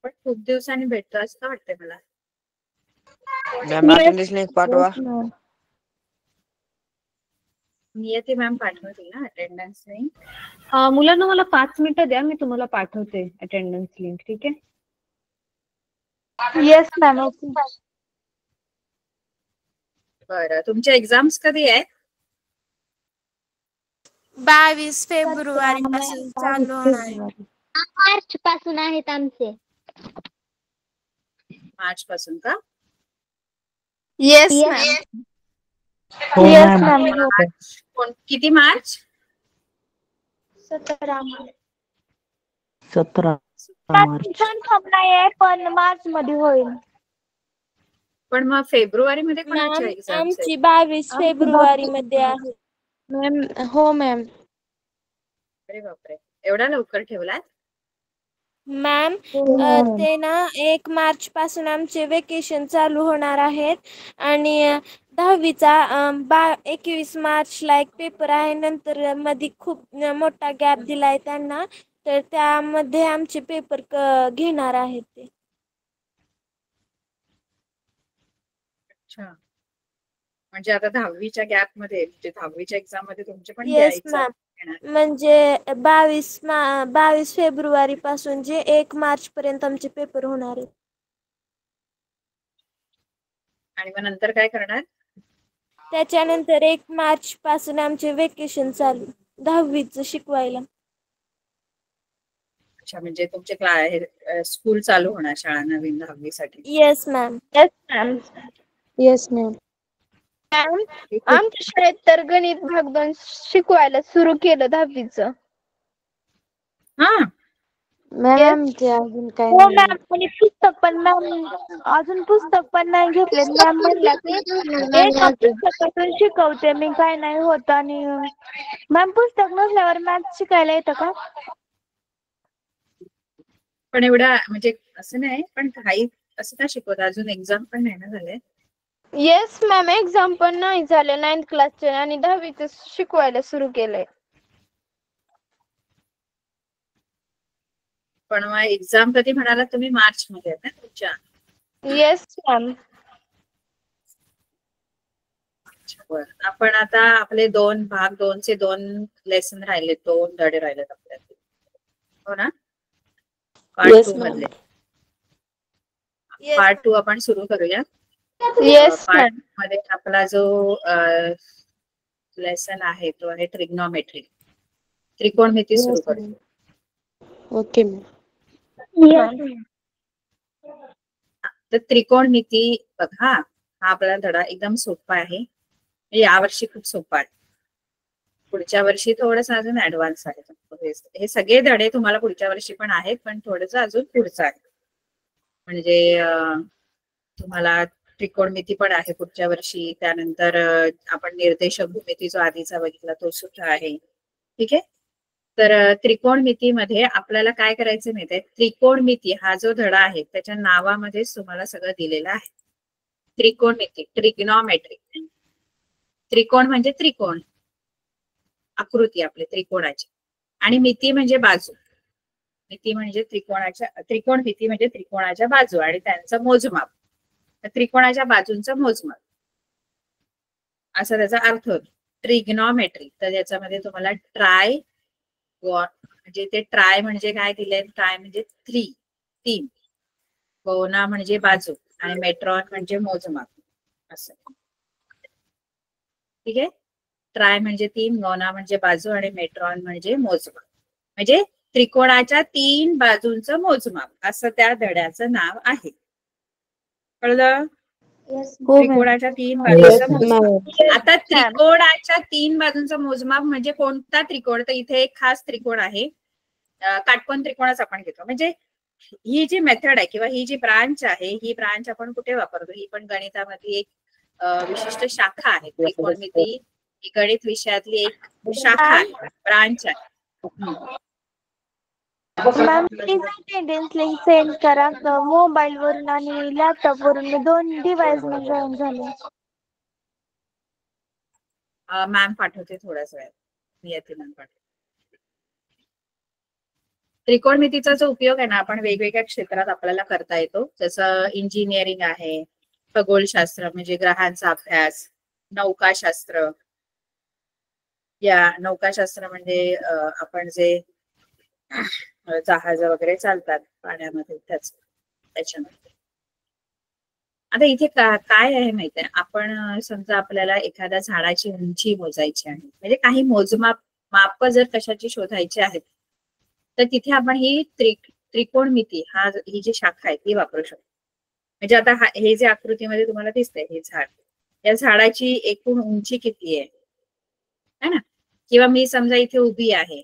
पण खूप दिवसांनी भेटतो असं का वाटतंय मला. मॅम अटेंडन्स लिंक पाठवा. नियती मॅम पाठवतील ना अटेंडन्स लिंक. मुलांना मला 5 मिनिटं द्या, मी तुम्हाला पाठवते अटेंडन्स लिंक. ठीक आहे. Yes ma'am. बरं, तुमच्या एक्झाम्स कधी आहेत? 22 फेब्रुवारी पासून चालू होणार. मार्च पासून आहेत आमचे. मार्च पासून का? Yes ma'am. Yes ma'am. किती मार्च? 17 मार्च. कन्फर्म नाही आहे, पण मार्च मध्ये होईल. पण मग फेब्रुवारी मध्ये कोणाच्या मॅम एक्झाम्स आमची आहेत? 22 फेब्रुवारी मध्ये आहे. मॅम हो मॅम. अरे बापरे, एवढा लवकर ठेवलात? मॅम ते ना 1 मार्च पासून आमचे वेकेशन चालू होणार आहेत आणि 10वीचा 21 मार्चला एक पेपर आहे. नंतर मध्ये खूप मोठा गॅप दिलाय त्यांना, तर त्यामध्ये आमचे पेपर घेणार आहेत ते. अच्छा, म्हणजे आता 10वीच्या गॅप मध्ये, म्हणजे 10वीच्या एक्झाम मध्ये तुमचे पण येस एक्झाम मॅम. घेणार? म्हणजे 22 फेब्रुवारी पासून जे 1 मार्च पर्यंत आमचे पेपर होणार आहेत. आणि मग नंतर काय करणार? त्याच्यानंतर 1 मार्च पासून आमचे वेकेशन चालू 10वीच शिकवायला. अच्छा, म्हणजे तुमचे स्कूल चालू होणार, शाळा नवीन 10वी साठी. Yes ma'am. Yes ma'am. Yes ma'am. Ma'am आमच्या शाळेत तर गणित भाग 2 शिकवायला सुरू केलं 10वीच. हा, मॅम ते अजून काय हो नाही. मॅम. आणि पुस्तक पण मॅम अजून पुस्तक पण नाही घेतले. मॅम म्हणल्या की एका पुस्तकातून शिकवते मी, काय नाही होत. आणि मॅम पुस्तक नसल्यावर मॅथ शिकायला येतं का? पण एवढा म्हणजे असं नाही, पण काही असं का शिकवत, अजून एक्झाम पण नाही ना झाले? येस मॅम, एक्झाम पण नाही झाले 9th क्लासचे आणि 10वीच शिकवायला सुरू केलंय. पण मग एक्झाम कधी म्हणाला तुम्ही? मार्च मध्ये आहे ना तुमच्या? Yes ma'am. बरं, आपण आता आपले 2चे 2 लेसन राहिले, 2 धडे राहिलेत आपल्याला, हो ना? पार्ट 2 मधले. पार्ट 2 आपण सुरू करूया. Yes part ma'am. मध्ये आपला जो लेसन आहे तो आहे ट्रिग्नॉमेट्री, त्रिकोणमिती सुरू करू. Okay ma'am. तर त्रिकोणमिती बघा, हा आपला धडा एकदम सोपा आहे. यावर्षी खूप सोपा आहे, पुढच्या वर्षी थोडस अजून ऍडव्हान्स आहे. हे सगळे धडे तुम्हाला पुढच्या वर्षी पण आहेत, पण थोडस अजून पुढचं आहे. म्हणजे तुम्हाला त्रिकोणमिती पण आहे पुढच्या वर्षी. त्यानंतर आपण निर्देशक भूमिती जो आधीचा बघितला तो सुद्धा आहे. ठीक आहे. तर त्रिकोणमितीमध्ये आपल्याला काय करायचं माहितीये, त्रिकोणमिती हा जो धडा आहे त्याच्या नावामध्येच तुम्हाला सगळं दिलेलं आहे. त्रिकोणमिती, ट्रिग्नॉमेट्री. त्रिकोण म्हणजे त्रिकोण, आकृती आपली त्रिकोणाची, आणि मिती म्हणजे बाजू. मिती म्हणजे त्रिकोणमिती म्हणजे त्रिकोणाच्या बाजू आणि त्यांचं मोजमाप, त्रिकोणाच्या बाजूंचं मोजमाप, असा त्याचा अर्थ होतो ट्रिग्नॉमेट्री. तर याच्यामध्ये तुम्हाला ट्राय म्हणजे ते ट्राय म्हणजे काय दिलंय, ट्राय म्हणजे 3, गोना म्हणजे बाजू आणि मेट्रॉन म्हणजे मोजमाप, असं. ठीक आहे. ट्राय म्हणजे 3, गोना म्हणजे बाजू आणि मेट्रॉन म्हणजे मोजमाप, म्हणजे त्रिकोणाच्या 3 बाजूंचं मोजमाप, असं त्या धड्याचं नाव आहे. कळलं? त्रिकोणाच्या 3 बाजूंचं मोजमाप. आता त्रिकोणाच्या 3 बाजूंचं मोजमाप म्हणजे कोणता त्रिकोण? तर इथे एक खास त्रिकोण आहे, काटकोन त्रिकोणच आपण घेतो. म्हणजे ही जी मेथड आहे किंवा ही जी ब्रांच आहे, ही ब्रांच आपण कुठे वापरतो? ही पण गणितामध्ये एक विशिष्ट शाखा आहे. त्रिकोणमिती ही गणित विषयातली एक शाखा आहे, ब्रांच आहे. Ma'am please attendance link send करा. मोबाईल वरून आणि लॅपटॉप वरून, 2 डिव्हाइस मध्ये जॉईन झाले. मॅम पाठवते थोड्याच वेळात, मी येते मॅम पाठवते. त्रिकोणमितीचा जो उपयोग आहे ना आपण वेगवेगळ्या क्षेत्रात आपल्याला करता येतो. जसं इंजिनिअरिंग आहे, खगोलशास्त्र म्हणजे ग्रहांचा अभ्यास, नौकाशास्त्र. या नौकाशास्त्र म्हणजे आपण जे जहाज वगैरे चालतात पाण्यामध्ये त्याच्यामध्ये. आता इथे काय आहे माहिती आहे, आपण समजा आपल्याला एखाद्या झाडाची उंची मोजायची आहे, म्हणजे काही माप जर कशाची शोधायची आहेत, तर तिथे आपण ही त्रिकोणमिती ही जी शाखा आहे ती वापरू शकतो. म्हणजे आता हे जे आकृतीमध्ये तुम्हाला दिसतंय हे झाड, या झाडाची एकूण उंची किती आहे ना, किंवा मी समजा इथे उभी आहे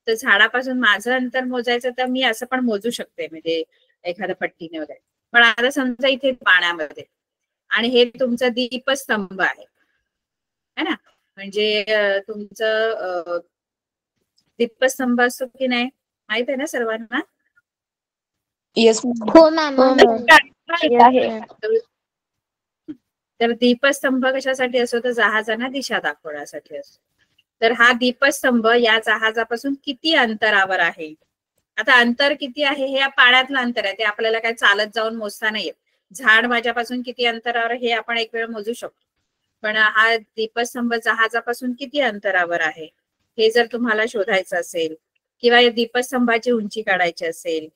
तर झाडापासून माझं अंतर मोजायचं तर मी असं पण मोजू शकते, म्हणजे एखाद्या पट्टीने वगैरे. पण आता समजा इथे पाण्यामध्ये आणि हे तुमचा दीपस्तंभ आहे ना, म्हणजे तुमचं दीपस्तंभ असतो की नाही माहित आहे ना सर्वांना. येस हो मॅम. तर दीपस्तंभ कशासाठी असतो, तर जहाजांना दिशा दाखवण्यासाठी असतो. तर हा दीपस्तंभ या जहाजापासून किती अंतरावर आहे. आता अंतर किती आहे हे या पाण्यातलं अंतर आहे, ते आपल्याला काय चालत जाऊन मोजता नाही येत. झाड माझ्यापासून किती अंतरावर हे आपण एक वेळ मोजू शकतो, पण हा दीपस्तंभ जहाजापासून किती अंतरावर आहे हे जर तुम्हाला शोधायचं असेल किंवा या दीपस्तंभाची उंची काढायची असेल,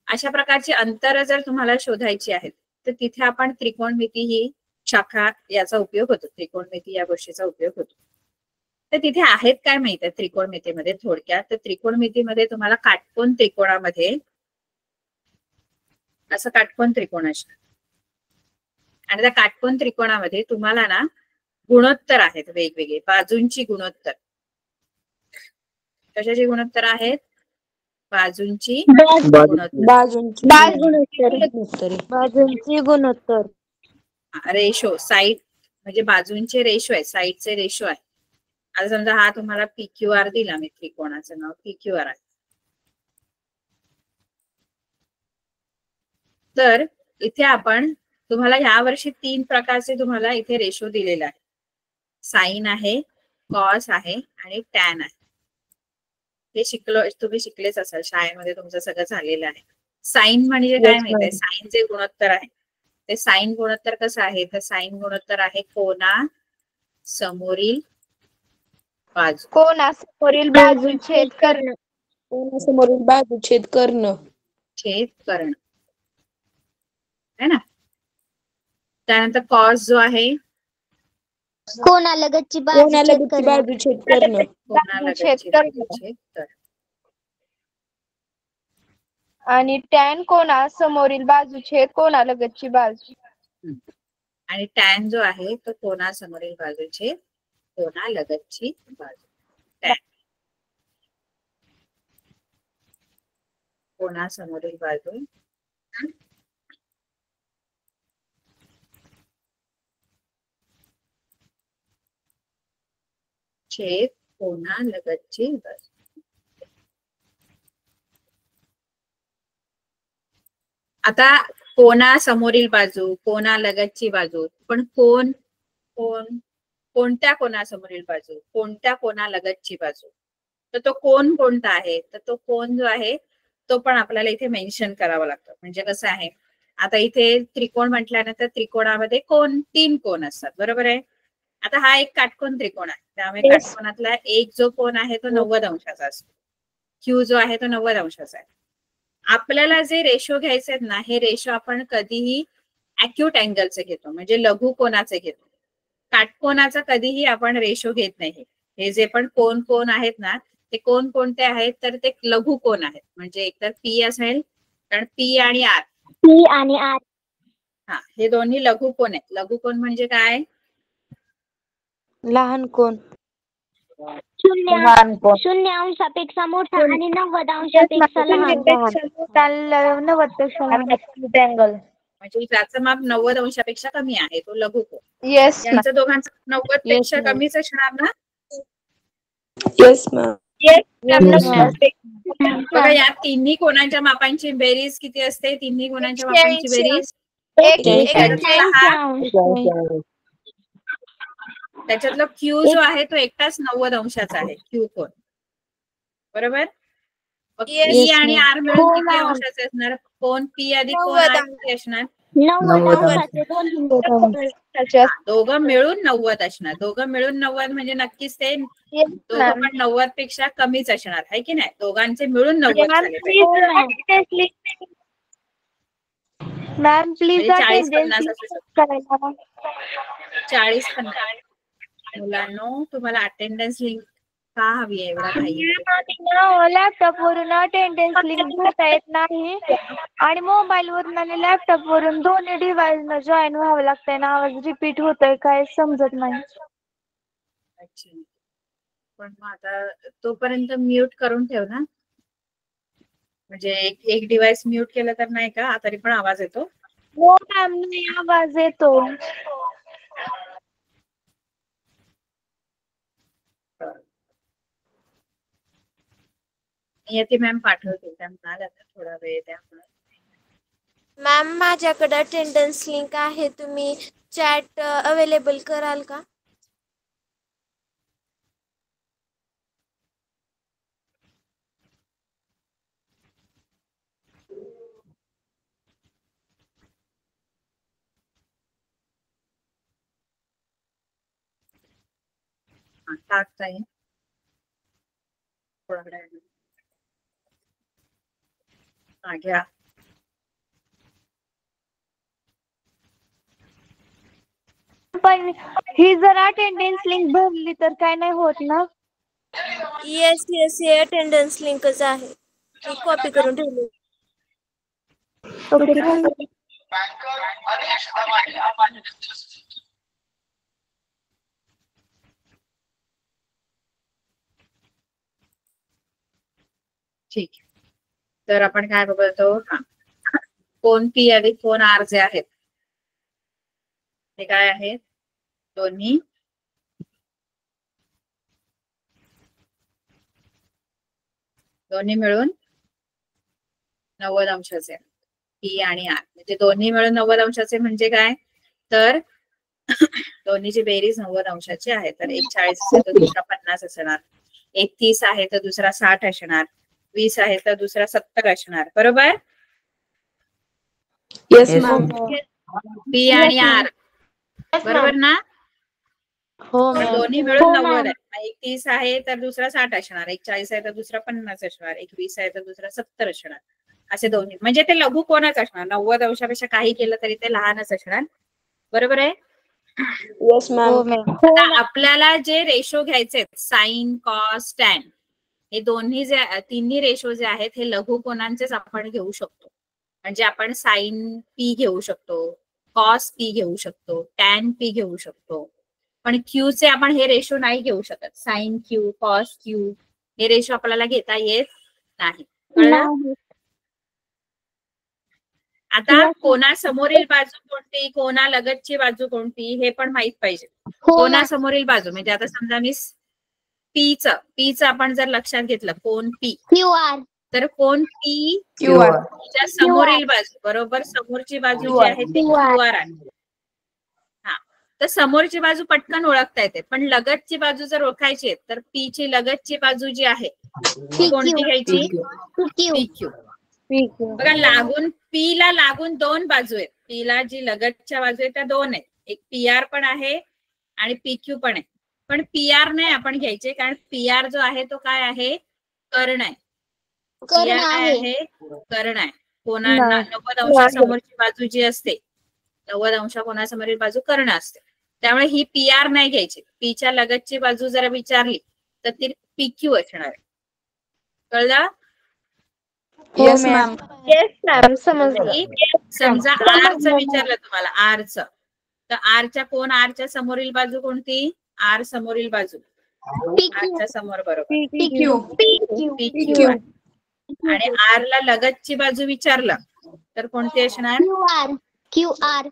अशा प्रकारची अंतर जर तुम्हाला शोधायची आहेत तर तिथे आपण त्रिकोणमिती ही शाखा याचा उपयोग होतो, त्रिकोणमिती या गोष्टीचा उपयोग होतो. तर तिथे आहेत काय माहित आहे त्रिकोणमितीमध्ये थोडक्यात. तर त्रिकोणमितीमध्ये तुम्हाला काटकोन त्रिकोणामध्ये असं काटकोन त्रिकोण असतं आणि त्या काटकोन त्रिकोणामध्ये तुम्हाला ना गुणोत्तर आहेत वेगवेगळे, बाजूंची गुणोत्तर. कशाची गुणोत्तर आहेत, बाजूंची गुणोत्तर. रेशो, साईड म्हणजे बाजूंचे रेशो आहे, साईडचे रेशो आहे. आता समजा हा तुम्हाला PQR दिला, मी त्रिकोणाचं नाव PQR आहे. तर इथे आपण तुम्हाला ह्या वर्षी 3 प्रकारचे तुम्हाला इथे रेशो दिलेले आहे. साइन आहे, कॉस आहे आणि टॅन आहे. हे तुम्ही शिकलेच असाल, शाळेमध्ये तुमचं सगळं झालेलं आहे. साइन म्हणजे काय माहिती आहे, साइन जे गुणोत्तर आहे ते साइन गुणोत्तर कसं आहे, तर साइन गुणोत्तर आहे कोना समोरील बाजू. कोणासमोरील बाजू छेद कर्ण. कोणासमोरील बाजू छेद कर्ण. छेद कर्ण है ना. त्यानंतर कॉस जो आहे कोणालगतची बाजू छेद कर्ण. छेद कर्ण. कोणालगतची बाजू छेद कर्ण. आणि टॅन कोणासमोरील बाजू छेद कोणालगतची बाजू. आणि टॅन जो आहे तो कोणासमोरील बाजू छेद कोणालगतची बाजू. टॅन कोणासमोरील बाजू छेद कोणालगतची बाजू. आता कोणासमोरील बाजू, कोणालगतची बाजू, पण कोणत्या कोणासमोरील बाजू, कोणत्या कोणालगतची बाजू. तर तो कोण कोणता आहे, तर तो कोण जो आहे तो पण आपल्याला इथे मेन्शन करावा लागतो. म्हणजे कसं आहे, आता इथे त्रिकोण म्हटल्यानंतर त्रिकोणामध्ये 3 कोण असतात, बरोबर आहे. आता हा एक काटकोन त्रिकोण आहे, त्यामुळे काटकोनातला एक जो कोण आहे तो 90 अंशाचा असतो. क्यू जो आहे तो 90 अंशाचा आहे. आपल्याला जे रेशो घ्यायचे आहेत ना, हे रेशो आपण कधीही अॅक्यूट अँगलचे घेतो, म्हणजे लघु कोनाचे घेतो. काटकोनाचा कधीही आपण रेशो घेत नाही. हे जे पण कोण आहेत ना, ते कोणते आहेत, तर ते लघु कोन आहेत. म्हणजे एकतर P असेल, कारण P आणि R. हा, हे दोन्ही लघु कोन आहेत. लघु कोन म्हणजे काय, लहान कोण. 0 अंशापेक्षा मोठा आणि 90 अंशापेक्षा लहान. 90 म्हणजे ज्याचं माप 90 अंशापेक्षा कमी आहे तो लघु कोन. येस. यांचं दोघांचं 90 पेक्षा कमीच असणार ना. Yes ma'am. बघा, या तिन्ही कोणाच्या मापांची बेरीज किती असते, तिन्ही कोणाच्या मापांची बेरीज त्याच्यातला क्यू जो आहे तो एकटाच 90 अंशाचा आहे, क्यू कोन, बरोबर. Yes, पी आणि ma'am. आर मिळून हो, किती ma'am. अंशाचे असणार? कोण पी अधिक कोण 90 आर किती असणार? 90 अंशाचे दोन बिंदू आहेत. दोघं मिळून 90 असणार. दोघं मिळून 90 म्हणजे नक्कीच ते Yes, दोघं ma'am. पण 90 पेक्षा कमीच असणार आहे की नाही? दोघांचे मिळून 90 Ma'am, झाले पाहिजे. मॅम प्लीज म्हणजे 40-50 अटेंडन्स असू शकतो. करायला. 40-50 मुलांनो, तुम्हाला अटेंडन्स लिंक का हवी आहे एवढा घाई? लॅपटॉप वरून अटेंडन्स लिंक भरता येत नाही आणि मोबाईल वरून आणि लॅपटॉप वरून दोन्ही डिव्हाइस न जॉईन व्हावं लागतंय ना. आवाज रिपीट होतोय काय समजत नाही. अच्छा. पण मग आता तोपर्यंत म्यूट करून ठेव ना. म्हणजे एक डिव्हाइस म्यूट केलं तर नाही का तरी पण आवाज येतो? हो मॅम, नाही आवाज येतो. येते मॅम, पाठवते. त्या म्हणाल आता थोडा वेळ त्यामुळे. मॅम माझ्याकडे अटेंडन्स लिंक आहे, तुम्ही चॅट अवेलेबल कराल का? टाकता येईल थोडा वेळ. हा घ्या. पण ही जर अटेंडन्स लिंक भरली तर काय नाही होत ना? येस येस, हे अटेंडन्स लिंकच आहे, मी कॉपी करून ठेवली. Okay, thank you. ठीक आहे. तर आपण काय बघतो? कोण पी अधिक कोण आर जे आहेत ते काय आहेत? दोन्ही मिळून 90 अंशाचे. पी आणि आर म्हणजे दोन्ही मिळून 90 अंशाचे म्हणजे काय? तर दोन्हीची बेरीज 90 अंशाची आहे. तर एक 40 असेल तर दुसरा 50 असणार, एक 30 आहे तर दुसरा 60 असणार, 20 आहे तर दुसरा 70 असणार. बरोबर? Yes ma'am. पी आणि आर बरोबर ना? हो पण मॅम. दोन्ही मिळून हो 90 मॅम. आहे. एक 30 आहे तर दुसरा 60 असणार, एक 40 आहे तर दुसरा 50 असणार, एक 20 आहे तर दुसरा 70 असणार. असे दोन्ही म्हणजे ते लघु कोणच असणार. 90 अंशापेक्षा काही केलं तरी ते लहानच असणार. बरोबर आहे? Yes ma'am. आता आपल्याला जे रेशो घ्यायचे साइन, कॉस, टॅन, हे दोन्ही जे तिन्ही रेशो जे आहेत हे लघु कोणांचेच आपण घेऊ शकतो. म्हणजे आपण साइन पी घेऊ शकतो, कॉस पी घेऊ शकतो, टॅन पी घेऊ शकतो. पण क्यू चे आपण हे रेशो नाही घेऊ शकत. साइन क्यू, कॉस क्यू हे रेशो आपल्याला घेता येत नाही. कळलं? आता कोणासमोरील बाजू कोणती, कोणालगतची बाजू कोणती हे पण माहित पाहिजे. कोणासमोरील बाजू म्हणजे आता समजा मी पीच आपण जर लक्षात घेतलं, कोण पी, तर कोण पी च्या समोरील बाजू बरोबर समोरची बाजू जी आहे ती क्यू आर आहे. हा, तर समोरची बाजू पटकन ओळखता येते, पण लगतची बाजू जर ओळखायची आहे तर पी ची लगतची बाजू जी आहे ती कोणती घ्यायची? P Q. बघा, लागून पी ला लागून दोन बाजू आहेत. पी ला जी लगतच्या बाजू आहेत त्या दोन आहेत, एक पी आर पण आहे आणि पी क्यू पण आहे. पण पी आर नाही आपण घ्यायचे, कारण पी आर जो आहे तो काय आहे? कर्ण आहे. पी आर काय आहे? कर्ण आहे. कोणा 90 अंशासमोरची बाजू जी असते, 90 अंशा कोणासमोरील बाजू कर्ण असते. त्यामुळे ही पी आर नाही घ्यायची. पीच्या लगतची बाजू जरा विचारली तर ती पी क्यू असणार आहे. कळलं? Yes ma'am. येस मॅम, समजलं. समजा आरचं विचारलं तुम्हाला, आरचं, तर आरच्या कोण आरच्या समोरील बाजू कोणती? आर समोरील बाजू आरच्या समोर बरोबर पी क्यू. आणि आर ला लगतची बाजू विचारलं तर कोणती असणार? Q R.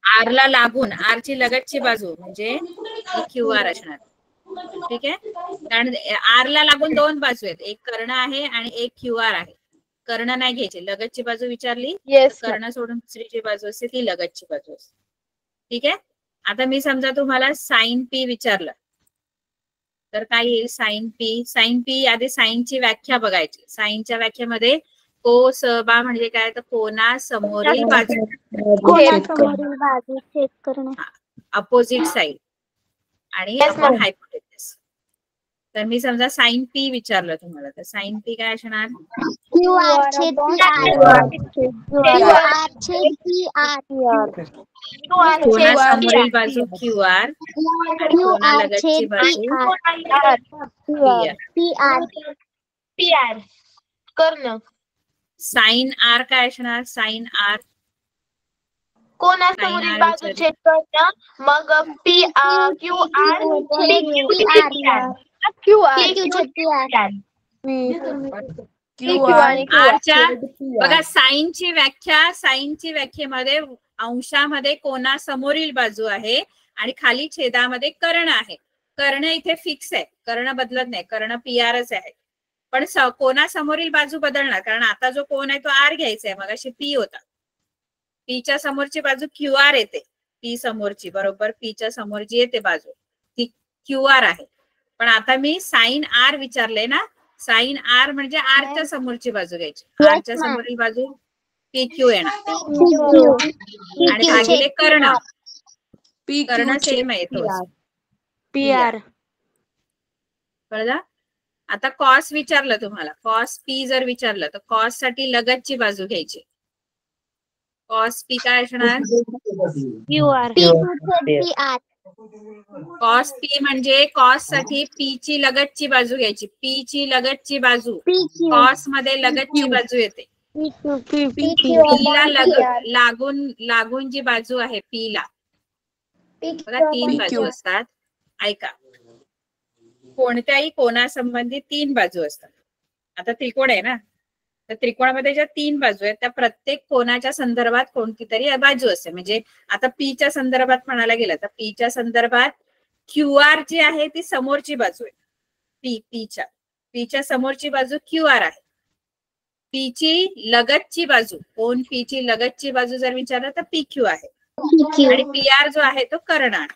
आर ला लागून आर ची लगतची बाजू म्हणजे क्यू आर असणार. ठीक आहे, कारण आर ला लागून दोन बाजू आहेत, एक कर्ण आहे आणि एक क्यू आर आहे. कर्ण नाही घ्यायची, लगतची बाजू विचारली कर्ण सोडून दुसरी जी बाजू असते ती लगतची बाजू असते. ठीक आहे. आता मी समजा तुम्हाला साइन पी विचारलं तर काय येईल साइन पी. साइन पी आधी साइनची व्याख्या बघायची. साइनच्या व्याख्यामध्ये को सहबा म्हणजे काय तर कोणा समोरील बाजू, कोणासमोरील बाजू छेद करणं. अपोजिट साइड आणि आपण हायपोटेसिस. तर मी समजा साइन पी विचारलं तुम्हाला तर साइन पी काय असणार? QR छेद कोणा समोरील बाजू क्यू आर आणि कोणा लगतची बाजू PR कर्ण. साइन आर काय असणार? साइन आर कोणासमोरील बाजू छेद करणं. मग आरच्या बघा साइनची व्याख्येमध्ये अंशामध्ये कोणा समोरील बाजू आहे आणि खाली छेदामध्ये कर्ण आहे. कर्ण इथे फिक्स आहे, कर्ण बदलत नाही, कर्ण पीआरच आहे. पण कोणा समोरील बाजू बदलणार कारण आता जो कोण आहे तो आर घ्यायचा आहे. मगाशी पी होता. पीच्या समोरची बाजू क्यू आर येते. पी समोरची बरोबर पीच्या समोरची येते बाजू ती क्यू आर आहे. पण आता मी साइन आर विचारले ना. साइन आर म्हणजे आरच्या समोरची बाजू घ्यायची. आरच्या समोरील बाजू पी क्यू येणार आणि भागिले कर्ण. कर्ण सेम आहे तो PR. कळलं? आता कॉस विचारलं तुम्हाला. कॉस पी जर विचारलं तर कॉस साठी लगतची बाजू घ्यायची. कॉस पी काय असणार? कॉस पी म्हणजे कॉस साठी पी ची लगतची बाजू घ्यायची. पी ची लगतची बाजू कॉस मध्ये लगतची बाजू येते. पीला लागून जी बाजू आहे पीला बघा 3 बाजू असतात. ऐका कोणत्याही कोणासंबंधी 3 बाजू असतात. आता त्रिकोण आहे ना तर त्रिकोणामध्ये ज्या 3 बाजू आहेत त्या प्रत्येक कोणाच्या संदर्भात कोणती तरी बाजू असते. म्हणजे आता पीच्या संदर्भात म्हणायला गेलं तर पीच्या संदर्भात क्यू आर जी आहे ती समोरची बाजू आहे. पीच्या समोरची बाजू क्यू आर आहे. पीची लगतची बाजू कोण पीची लगतची बाजू जर विचारलं तर पी क्यू आहे आणि पी आर जो आहे तो कर्ण आहे.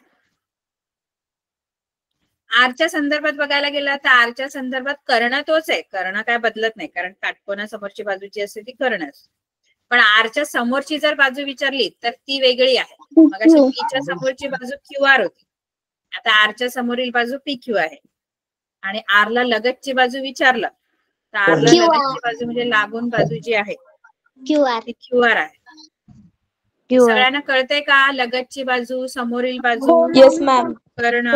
आरच्या संदर्भात बघायला गेला तर आरच्या संदर्भात कर्ण तोच आहे. कर्ण काय बदलत नाही कारण काटकोना समोरची बाजू जी असते ती कर्ण असते. पण आरच्या समोरची जर बाजू विचारली तर ती वेगळी आहे. मग अशी पीच्या समोरची बाजू क्यू आर होती. आता आरच्या समोरील बाजू पी क्यू आहे आणि आरला लगतची बाजू विचारलं तर आरला लगतची बाजू म्हणजे लागून बाजू जी आहे ती क्यू आर आहे. सगळ्यांना कळतंय का? लगतची बाजू समोरील बाजू येस मॅम. कर्ण.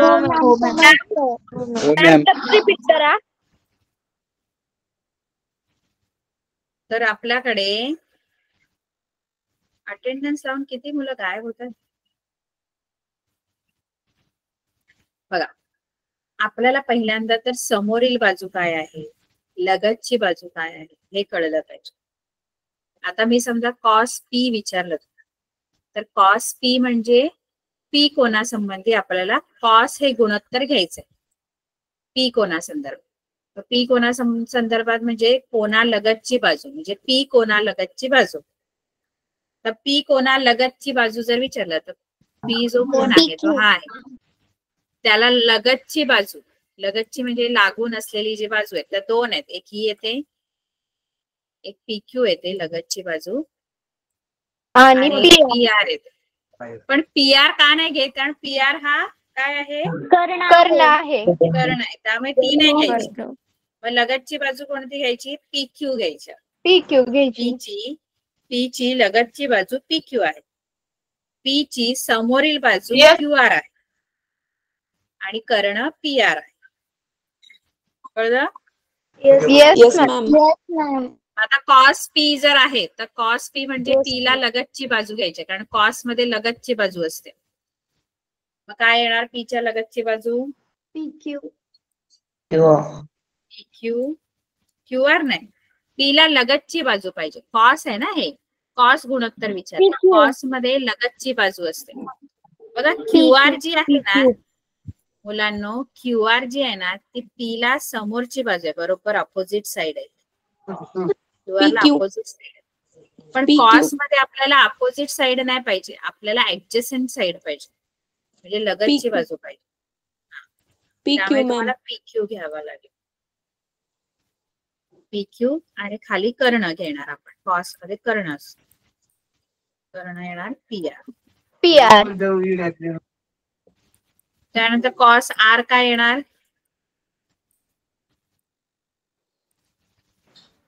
तर आपल्याकडे अटेंडन्स लावून किती मुलं गायब होतात बघा. आपल्याला पहिल्यांदा तर समोरील बाजू काय आहे लगतची बाजू काय आहे हे कळलं पाहिजे. आता मी समजा कॉस पी विचारलं तर कॉस पी म्हणजे पी कोणासंबंधी आपल्याला कॉस हे गुणोत्तर घ्यायचंय. पी कोणासंदर्भात. पी कोणा संदर्भात म्हणजे कोणा लगतची बाजू म्हणजे पी कोणा लगतची बाजू. तर पी कोणा लगतची बाजू जर विचारलं तर पी जो कोण आहे तो हा आहे. त्याला लगतची बाजू लगतची म्हणजे लागून असलेली जी बाजू आहे त्या 2 आहेत. एक ही येते एक पी क्यू येते लगतची बाजू आणि पी आर येते. पण पी आर का नाही घेत कारण पी आर हा काय आहे कर्ण आहे. कर्ण आहे त्यामुळे ती नाही घ्यायची. मग लगतची बाजू कोणती घ्यायची? पी क्यू घ्यायची. पी ची लगतची बाजू पी क्यू आहे. पी ची समोरील बाजू क्यू आर आहे आणि कर्ण पी आर आहे. कळलं? Yes ma'am. आता कॉस पी जर आहे तर कॉस पी म्हणजे पी ला लगतची बाजू घ्यायची कारण कॉस मध्ये लगतची बाजू असते. मग काय येणार? पीच्या लगतची बाजू क्यू आर नाही. पी ला लगतची बाजू पाहिजे. कॉस आहे ना हे कॉस गुणोत्तर विचार. कॉस मध्ये लगतची बाजू असते. बघा क्यू आर जी आहे ना मुलांनो क्यू आर जी आहे ना ती पी ला समोरची बाजू आहे बरोबर अपोजिट साइड आहे. क्यू आर ला अपोजिट साइड आहे. पण कॉस मध्ये आपल्याला अपोजिट साइड नाही पाहिजे. आपल्याला ऍडजसेंट साइड पाहिजे म्हणजे लगतची बाजू पाहिजे. त्यामुळे तुम्हाला PQ घ्यावा लागेल. PQ आणि खाली कर्ण घेणार आपण. कॉस्ट मध्ये कर्ण असतो. कर्ण येणार PR. त्यानंतर कॉस R काय येणार?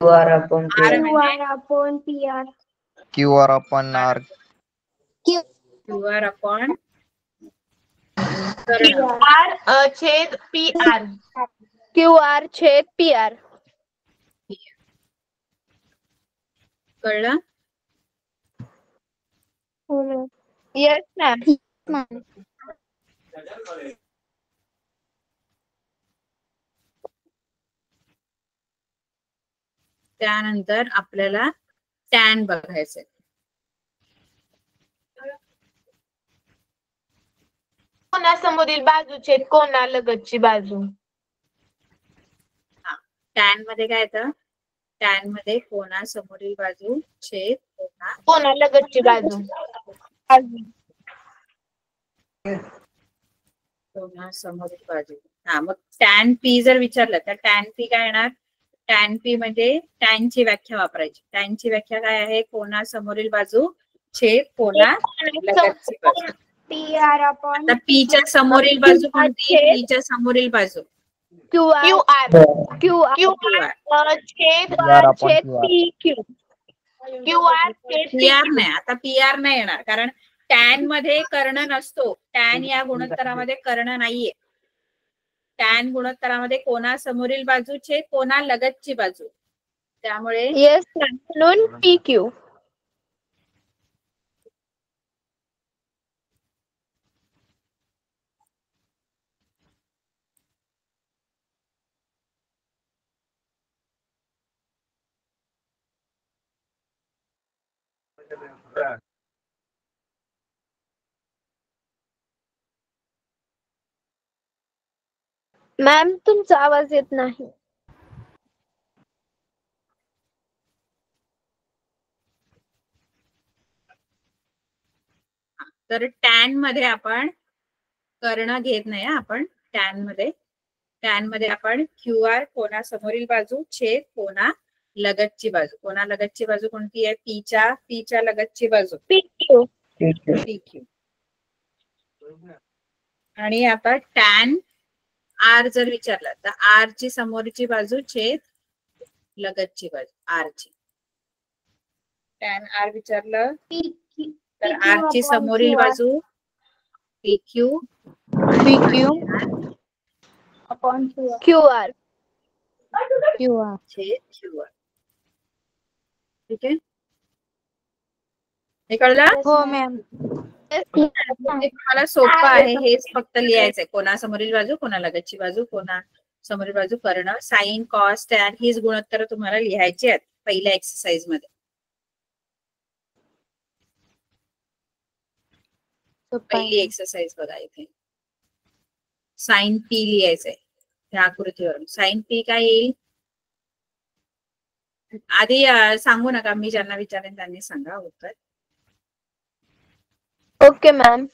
QR upon R PR. म्हणजे आपण PR. QR upon R. QR upon कर्ण. R छेद PR. QR छेद PR. कळलं? Yes ma'am. त्यानंतर आपल्याला टॅन बघायचंय. कोणासमोरील बाजू छेद कोणालगतची बाजू. टॅन मध्ये काय येतं? टॅन मध्ये कोणासमोरील बाजू छेद कोणालगतची बाजू. कोणासमोरील बाजू. मग टॅन पी जर विचारलं तर टॅन पी काय येणार? टॅन पी म्हणजे टॅनची व्याख्या वापरायची. टॅनची व्याख्या काय आहे? कोणासमोरील बाजू छेद कोणालगतची बाजू. PR आता पीच्या समोरील बाजू कोणती? पीच्या समोरील बाजू QR. छेद PQ. QR छेद PR नाही. आता PR नाही येणार कारण टॅन मध्ये कर्ण नसतो. टॅन या गुणोत्तरामध्ये कर्ण नाहीये. टॅन गुणोत्तरामध्ये कोणासमोरील बाजू छेद कोणालगतची बाजू. त्यामुळे येस मॅम. म्हणून PQ. मॅम तुमचा आवाज येत नाही. तर टॅन मध्ये आपण कर्ण घेत नाही. आपण टॅन मध्ये आपण QR कोणासमोरील बाजू छेद कोणालगतची बाजू. कोणालगतची बाजू कोणती आहे? पीच्या लगतची बाजू PQ. PQ. आणि आता टॅन R जर विचारलं तर R ची समोरची बाजू छेद लगतची बाजू R ची. टॅन R विचारलं तर R ची समोरील बाजू PQ QR. छेद QR. ठीक आहे, हे कळलं? हो मॅम. मला सोपं आहे. हेच फक्त लिहायचंय. कोणासमोरील बाजू कोणालगतची बाजू कोणासमोरील बाजू कर्ण साइन कॉस टॅन हीच गुणोत्तर तुम्हाला लिहायची आहेत पहिल्या एक्सरसाइज मध्ये. पहिली एक्सरसाइज बघा इथे. साइन पी लिहायचंय त्या आकृतीवरून. साइन पी काय येईल? आधी सांगू नका. मी ज्यांना विचारेन त्यांनी सांगा उत्तर. Okay ma'am.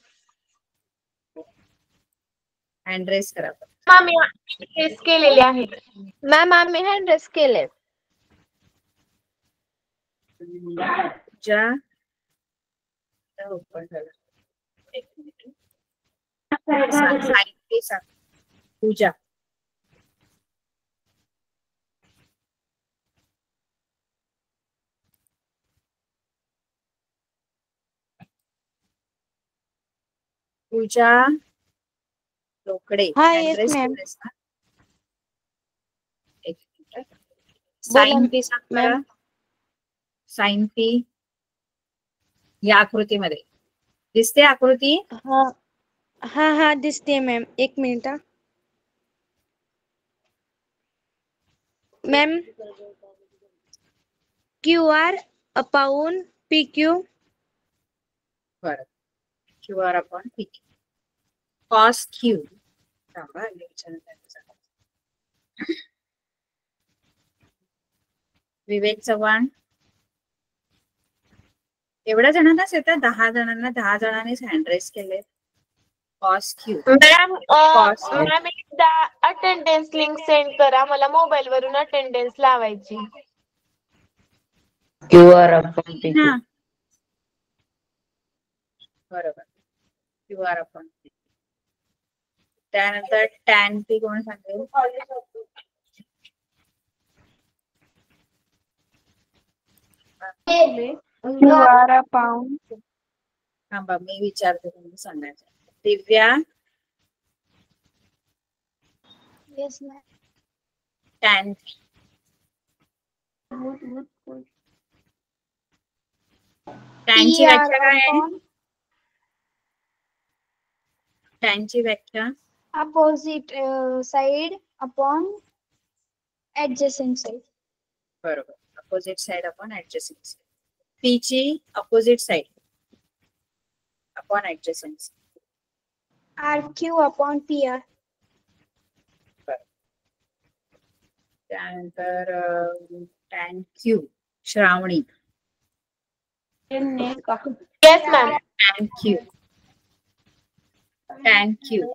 हँड रेस करा. आम्ही टेस्ट केलेले आहेत. मॅम आम्ही हँड रेस केले. ज्या ओपन झालं. एक मिनिट. साइन पी सांग. पूजा. पूजा लोकडे. हा, Hand yes, raise ma'am. केलंस ना? एक मिनिट. साइन पी सांग ma'am. बरं. साइन पी या आकृतीमध्ये दिसते आकृती? हा दिसते मॅम. एक minute. Ma'am QR upon PQ. बरं. QR upon PQ. Cos Q. थांबा, मी विचारते त्यांना सांगा. विवेक चव्हाण. एवढ्या जणांनाच येतात? 10 जणांना 10 जणांनीच हँड रेस केले. Cos Q. Ma'am Cos. Ma'am एकदा अटेंडन्स लिंक सेंड करा, मला मोबाईल वरून अटेंडन्स लावायची. QR आपण PQ. हा बरोबर, QR आपण. त्यानंतर टॅन पी कोण सांगेल? QR अपॉन थांबा मी विचारते, तुम्ही सांगायचं. दिव्या. Yes ma'am. टॅन टॅनची व्याख्या काय आहे? टॅनची व्याख्या opposite side upon adjacent side. बरोबर, opposite side upon adjacent side. P ची opposite side upon adjacent side. R Q upon P R. त्यानंतर tan Q Shravani. Yes ma'am. Tan Q tan Q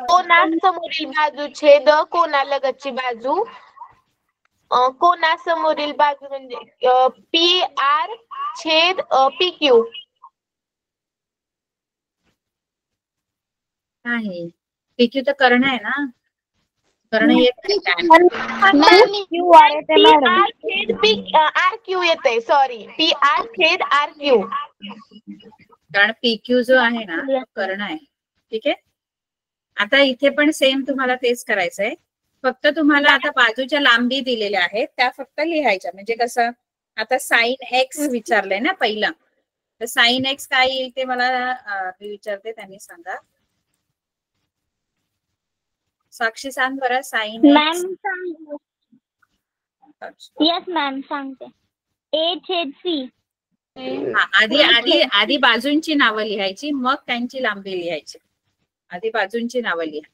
कोणासमोरील बाजू छेद कोणालगतची बाजू. कोणासमोरील बाजू म्हणजे पी आर छेद पी क्यू. आहे. पीक्यू तर कर्ण आहे ना, कर्ण येत नाही टॅन. आर छेद पी आर क्यू येते. सॉरी, पी आर छेद आर क्यू. कारण पीक्यू जो आहे ना तो कर्ण आहे. ठीक आहे. आता इथे पण सेम तुम्हाला तेच करायचंय, फक्त तुम्हाला आता बाजूच्या लांबी दिलेल्या आहेत त्या फक्त लिहायच्या. म्हणजे कसं, आता साइन एक्स विचारलंय ना पहिलं, तर साइन एक्स काय येईल ते मला मी विचारते, त्यांनी सांगा. साक्षी सांग बरं. Sine x. येस मॅम सांगते. ए छेद सी. हा, आधी बाजूंची नावं लिहायची, मग त्यांची लांबी लिहायची. आधी बाजूंची नावं लिहा.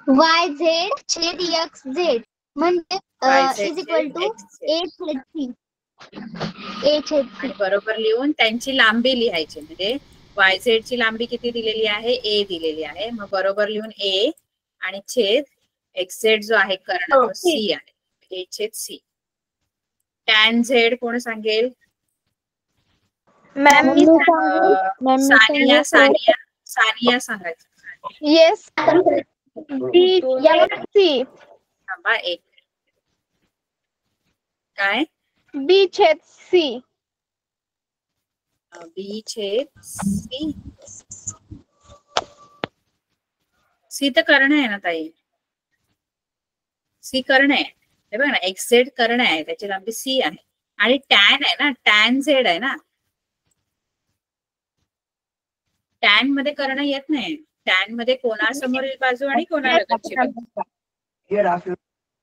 वाय झेड छेद एक्स झेड म्हणजे इज इक्वल टू ए छेद सी. ए छेद सी आणि बरोबर लिहून त्यांची लांबी लिहायची. म्हणजे YZ ची लांबी किती दिलेली आहे? A दिलेली आहे. मग बरोबर लिहून A आणि छेद XZ जो आहे कर्ण तो C आहे. A छेद C. टॅन झेड कोण सांगेल? मॅम सानिया सांगायचं. येस. सी. थांबा एक. काय? बी छेद सी. बी छेद सी. सी तर कर्ण आहे ना ताई. सी कर्ण आहे. हे बघ ना, XZ कर्ण आहे, त्याची लांबी C आहे. आणि टॅन आहे ना, टॅन झेड आहे ना. टॅन मध्ये कर्ण येत नाही. टॅन मध्ये कोणासमोरील बाजू आणि कोणालगतची बाजू.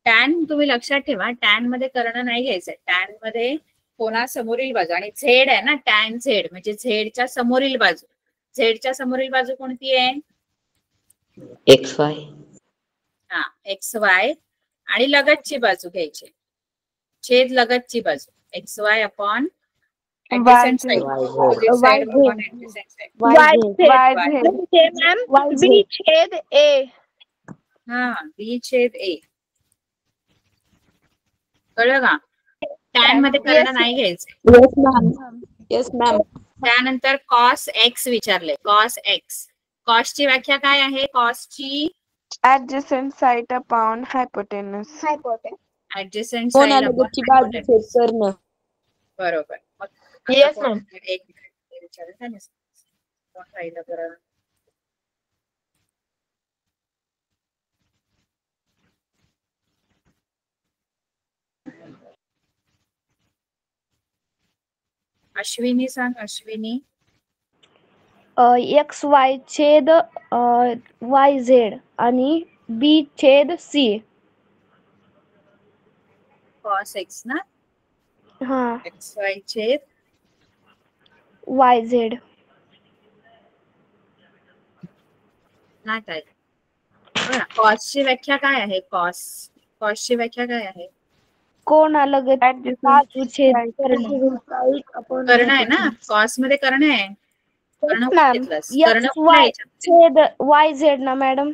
टॅन तुम्ही लक्षात ठेवा, टॅन मध्ये कर्ण नाही घ्यायचंय. टॅन मध्ये कोणासमोरील बाजू आणि झेड आहे ना, टॅन झेड म्हणजे झेडच्या समोरील बाजू. झेडच्या समोरील बाजू कोणती आहे? XY. हा, XY. आणि लगतची बाजू घ्यायची, छेद लगतची बाजू. XY upon adjacent side. B छेद ए. हा, बी छेद ए. कळलं का? टॅन मध्ये कर्ण नाही घ्यायचं. Yes ma'am. त्यानंतर कॉस एक्स विचारले. Cos X. कॉसची व्याख्या काय आहे? कॉसची adjacent side upon hypotenuse. Adjacent side upon कर्ण. बरोबर. Yes ma'am. एक मिनिट विचारेल त्याने कोण राहिलं बरं. अश्विनी सांग. अश्विनी. एक्स वाय छेद वाय झेड आणि बी छेद सी. कॉस एक्स ना. हा, XY छेद वाय झेड. नाही काय. कॉसची व्याख्या काय आहे? कॉसची व्याख्या काय आहे? कोणालगत बाजू छेद कर्ण आहे ना, कॉस मध्ये कर्ण आहे. कर्ण Yes, कुठे ma'am. घेतलंस? Yes, कर्ण कुठल्या Y ह्याच्यामध्ये? छेद वाय झेड ना मॅडम.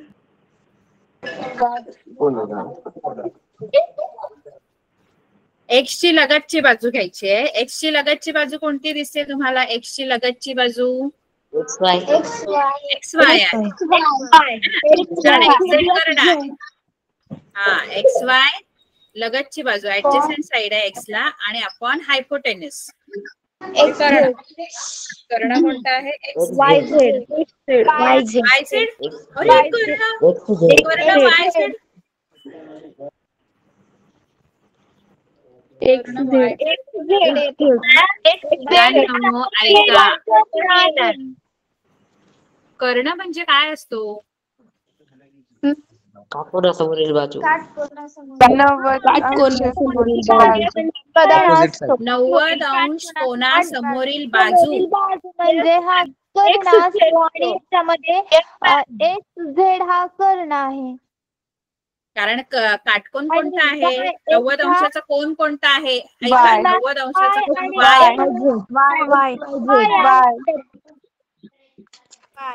एक्स ची लगतची बाजू घ्यायची आहे. एक्स ची लगतची बाजू कोणती दिसते तुम्हाला? एक्स ची लगतची बाजू एक्स वाय एक्स वाय आहे. कारण एक्झॅक्ट कर्ण आहे. हा, एक्स वाय लगतची बाजू ऍडजसेंट साइड आहे एक्स ला आणि अपॉन हायपोटेन्युस कर्ण. कर्ण कोणता आहे? X Y Z. Y Z. Y Z. अरे कर्ण वाय झेड. कर्ण वाय मुलांनो ऐका, कर्ण म्हणजे काय असतो? काटकोनासमोरील बाजू. Opposite side. 90 अंश कोनासमोरील बाजू. म्हणजे हा कर्ण असतो आणि याच्यामध्ये एक्स झेड हा कर्ण आहे. कारण काटकोन कोणता आहे? आणि 90 अंशाचा कोन कोणता आहे? ऐका, 90 अंशाचा कोन वाय आहे.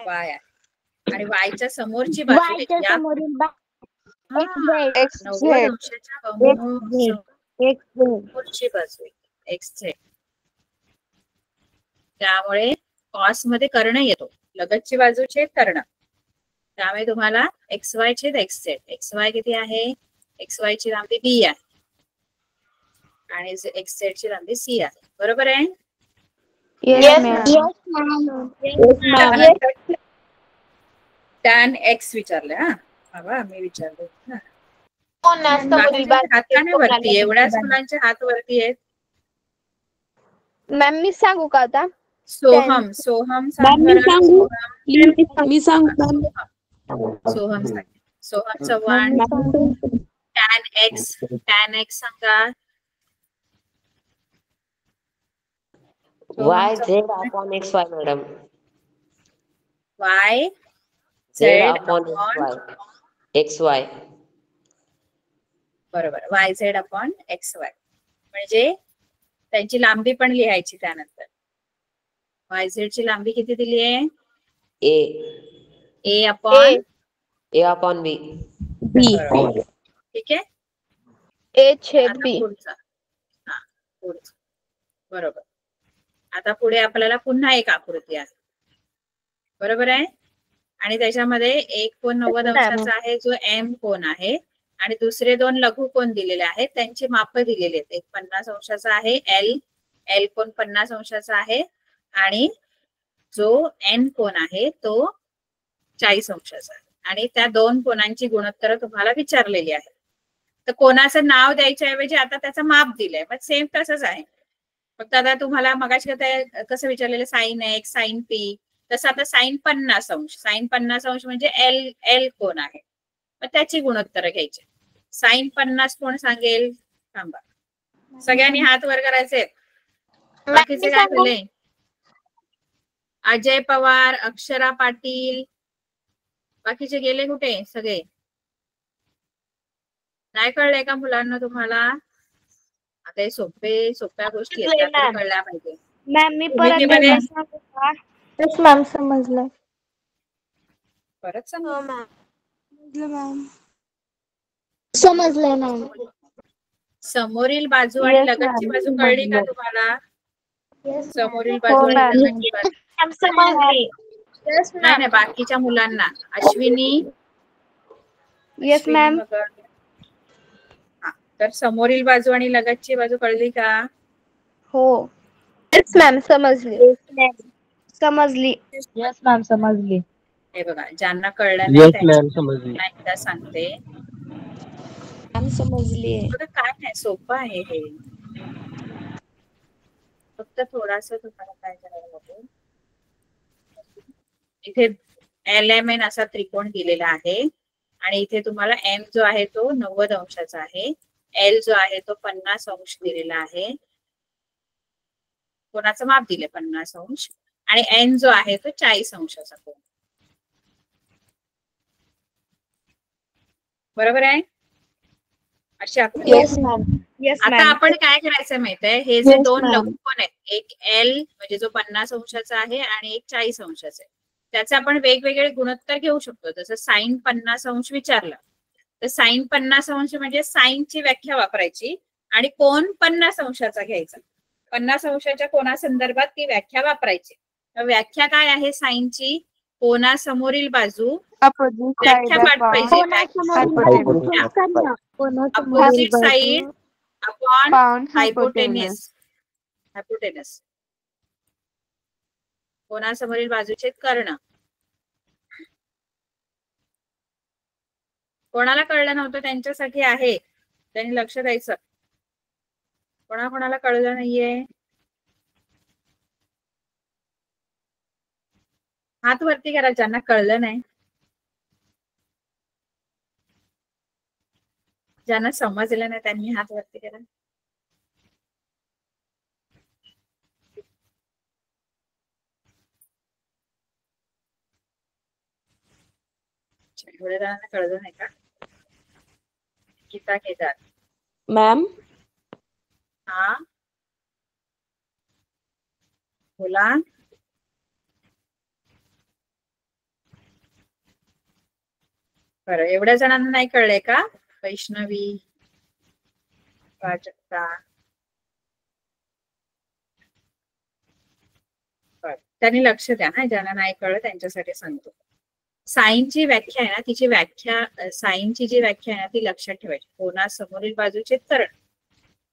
वाय आहे. आणि वायच्या समोरची बाजू आहे. या 90 अंशाच्या समोरची बाजू आहे एक्स झेड. त्यामुळे कॉस मध्ये कर्ण येतो. लगतची बाजू छेद कर्ण. त्यामुळे तुम्हाला एक्स वाय छेद एक्स झेड. एक्स वाय किती आहे? एक्स वाय ची लांबी बी आहे आणि एक्स झेड ची लांबी सी आहे. बरोबर आहे? टॅन एक्स विचारले. हा बाबा मी विचारले ना. हात का नाही वरती? एवढ्याच मुलांचे हात वरती आहेत. मॅम मी सांगू का आता? सोहम सांग बरं. सोहम सांग. सोहम चव्हाण टॅन एक्स सांगा. Y Z upon X Y madam. Y Z Z upon X Y. बरोबर. Y Z upon X Y म्हणजे त्यांची लांबी पण लिहायची त्यानंतर. वाय झेड ची लांबी किती दिली आहे? ए अपॉन बी. ठीक आहे. ए छेद बी. पुढचा. हा पुढचा. बरोबर. आता पुढे आपल्याला पुन्हा एक आकृती आहे. बरोबर आहे? आणि त्याच्यामध्ये एक कोन 90 अंशाचा आहे जो एम कोन आहे आणि दुसरे दोन लघु कोन दिलेले आहेत. त्यांची माप दिलेली आहेत. एक 50 अंशाचा आहे एल कोन 50 अंशाचा आहे आणि जो एन कोन आहे तो 40 अंशाचा आहे. आणि त्या दोन कोनांची गुणोत्तर तुम्हाला विचारलेली आहे. तर कोणाचं नाव द्यायच्या ऐवजी आता त्याचं माप दिलंय. मग सेम तसंच आहे. फक्त आता तुम्हाला मगाशी कसं विचारलेलं साइन एक्स साइन पी, तसं आता साइन 50 अंश. साइन 50 अंश म्हणजे एल कोन आहे. मग त्याची गुणोत्तर घ्यायची. साइन 50 कोण सांगेल? थांबा. सगळ्यांनी हात वर करायचे. बाकीचे काय झाले? अजय पवार, अक्षरा पाटील, बाकीचे गेले कुठे सगळे? नाही कळलंय का मुलांना तुम्हाला? आता हे सोप्या गोष्टी आहेत त्या कळल्या पाहिजे. मॅम मी परत समजलं. परत समजलंय मॅम. समोरील बाजू आणि लगतची बाजू कळली का तुम्हाला? समोरील बाजू आणि लगतची बाजू. नाही बाकीच्या मुलांना. अश्विनी. Yes ma'am. हा तर समोरील बाजू आणि लगतची बाजू कळली का? हो. येस मॅम समजली. येस मॅम समजली. हे बघा ज्यांना कळलं नाही त्यांना एकदा सांगते. समजली. काय नाही सोपं आहे हे. फक्त थोडासा तुम्हाला काय करायला लागेल. इथे LMN असा त्रिकोण दिलेला आहे आणि इथे तुम्हाला M जो आहे तो 90 अंशाचा आहे. L जो आहे तो 50 अंश दिलेला आहे. कोणाचं माप दिले 50 अंश आणि N जो आहे तो 40 अंशाचा कोन. बरोबर आहे? अशी आकृती येस आता मॅम. आपण काय करायचं माहितीये, हे जे Yes, दोन ma'am. लघुकोन आहेत, एक एल म्हणजे जो 50 अंशाचा आहे आणि एक 40 अंशाचा आहे, त्याचे आपण वेगवेगळे गुणोत्तर घेऊ शकतो. जसं साइन 50 अंश विचारलं तर साइन 50 अंश म्हणजे साइनची व्याख्या वापरायची आणि कोन 50 अंशाचा घ्यायचा. 50 अंशाच्या कोनासंदर्भात ती व्याख्या वापरायची. तर व्याख्या काय आहे साइनची? कोनासमोरील बाजू Opposite व्याख्या side पाठ पाहिजे. Opposite side upon upon hypotenuse. Hypotenuse कोनासमोरील बाजूचे कर्ण. कोणाला कळलं नव्हतं त्यांच्यासाठी आहे, त्यांनी लक्ष द्यायचं. कोणाकोणाला कळलं नाहीये हात वरती करा ज्यांना कळलं नाही. ज्यांना समजलं नाही त्यांनी हात वरती करा. एवढ्या जणांना कळलं नाही का? गीता केदार. मॅम हा बोला. बरं, एवढ्या जणांना नाही कळलंय का? वैष्णवी, प्राजक्ता. त्यांनी लक्ष द्या ना, ज्यांना नाही कळलं त्यांच्यासाठी सांगतो. साइनची व्याख्या आहे ना, तिची व्याख्या साइनची जी व्याख्या आहे ना ती लक्षात ठेवायची. कोनासमोरील बाजूचे कर्ण.